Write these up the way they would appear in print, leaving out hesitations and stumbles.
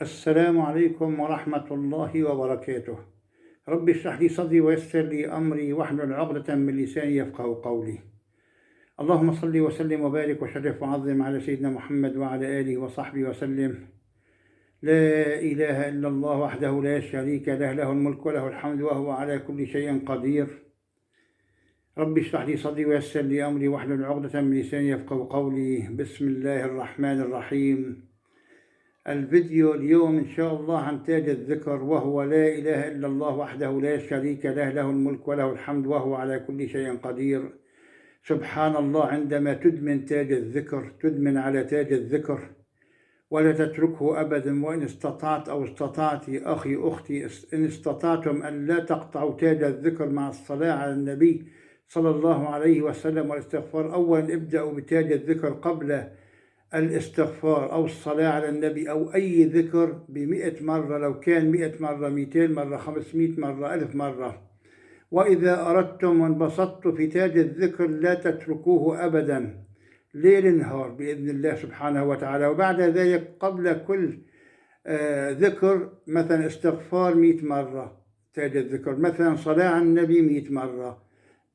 السلام عليكم ورحمة الله وبركاته. رب اشرح لي صدري ويسر لي أمري واحلل عقدة من لساني يفقه قولي. اللهم صل وسلم وبارك وشرف وعظم على سيدنا محمد وعلى آله وصحبه وسلم. لا إله إلا الله وحده لا شريك له، له الملك وله الحمد وهو على كل شيء قدير. رب اشرح لي صدري ويسر لي أمري واحلل عقدة من لساني يفقه قولي. بسم الله الرحمن الرحيم. الفيديو اليوم إن شاء الله عن تاج الذكر، وهو لا إله إلا الله وحده لا شريك له، له الملك وله الحمد وهو على كل شيء قدير. سبحان الله، عندما تدمن تاج الذكر تدمن على تاج الذكر ولا تتركه أبدا. وإن استطعت أو استطعت أخي أختي، إن استطعتم أن لا تقطعوا تاج الذكر مع الصلاة على النبي صلى الله عليه وسلم والاستغفار. أولا ابدأوا بتاج الذكر قبل الاستغفار أو الصلاة على النبي أو أي ذكر ب100 مرة، لو كان 100 مرة، 200 مرة، 500 مرة، 1000 مرة. وإذا أردتم وانبسطتوا في تاج الذكر لا تتركوه أبدا، ليل نهار بإذن الله سبحانه وتعالى. وبعد ذلك قبل كل ذكر، مثلا استغفار 100 مرة تاج الذكر، مثلا صلاة على النبي 100 مرة،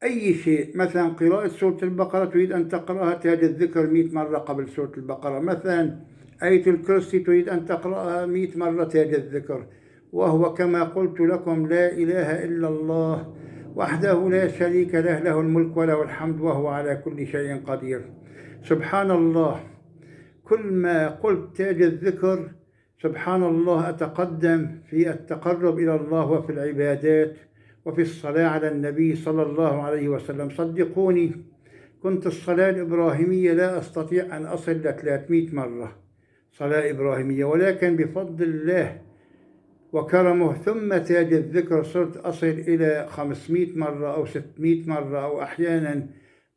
أي شيء. مثلا قراءة سورة البقرة تريد أن تقرأها تاج الذكر 100 مرة قبل سورة البقرة. مثلا آية الكرسي تريد أن تقرأها 100 مرة تاج الذكر. وهو كما قلت لكم لا إله إلا الله وحده لا شريك له، له الملك وله الحمد وهو على كل شيء قدير. سبحان الله، كل ما قلت تاج الذكر سبحان الله أتقدم في التقرب إلى الله وفي العبادات وفي الصلاة على النبي صلى الله عليه وسلم. صدقوني، كنت الصلاة الإبراهيمية لا أستطيع أن أصل ل 300 مرة صلاة إبراهيمية، ولكن بفضل الله وكرمه ثم تاج الذكر صرت أصل إلى 500 مرة أو 600 مرة، أو أحيانا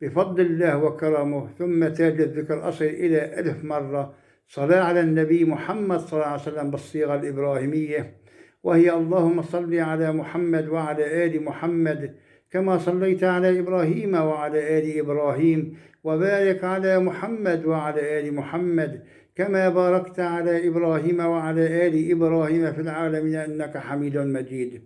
بفضل الله وكرمه ثم تاج الذكر أصل إلى 1000 مرة صلاة على النبي محمد صلى الله عليه وسلم بالصيغة الإبراهيمية، وهي اللهم صل على محمد وعلى آل محمد كما صليت على إبراهيم وعلى آل إبراهيم، وبارك على محمد وعلى آل محمد كما باركت على إبراهيم وعلى آل إبراهيم في العالمين إنك حميد مجيد.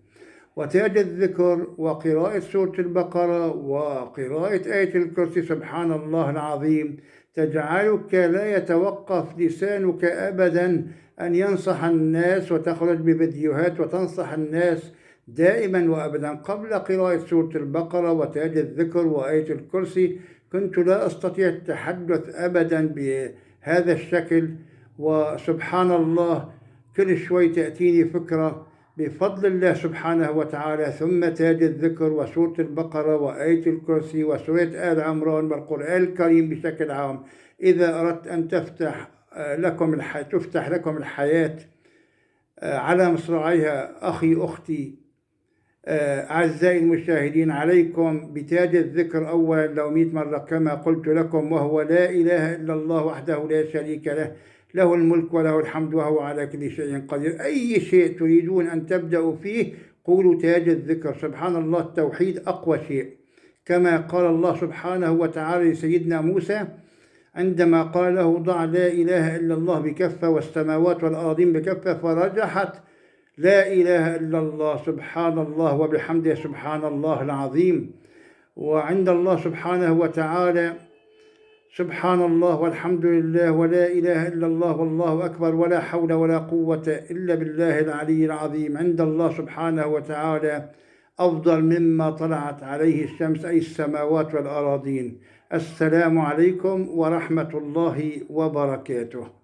وتاج الذكر وقراءة سورة البقرة وقراءة آية الكرسي سبحان الله العظيم تجعلك لا يتوقف لسانك أبدا أن ينصح الناس وتخرج بفيديوهات وتنصح الناس دائما وأبدا. قبل قراءة سورة البقرة وتاج الذكر وآية الكرسي كنت لا أستطيع التحدث أبدا بهذا الشكل، وسبحان الله كل شوي تأتيني فكرة بفضل الله سبحانه وتعالى. ثم تاج الذكر وسورة البقرة وآية الكرسي وسورة آل عمران والقرآن الكريم بشكل عام. إذا أردت أن تفتح لكم الحياة على مصراعيها أخي أختي أعزائي المشاهدين، عليكم بتاج الذكر أولا لو 100 مرة كما قلت لكم، وهو لا إله إلا الله وحده لا شريك له، له الملك وله الحمد وهو على كل شيء قدير. أي شيء تريدون أن تبدأوا فيه قولوا تاج الذكر. سبحان الله، التوحيد أقوى شيء، كما قال الله سبحانه وتعالى لسيدنا موسى عندما قال له ضع لا إله إلا الله بكفة والسماوات والأرضين بكفة، فرجحت لا إله إلا الله. سبحان الله وبحمده سبحان الله العظيم. وعند الله سبحانه وتعالى سبحان الله والحمد لله ولا إله إلا الله والله أكبر ولا حول ولا قوة إلا بالله العلي العظيم. عند الله سبحانه وتعالى أفضل مما طلعت عليه الشمس، أي السماوات والأراضين. السلام عليكم ورحمة الله وبركاته.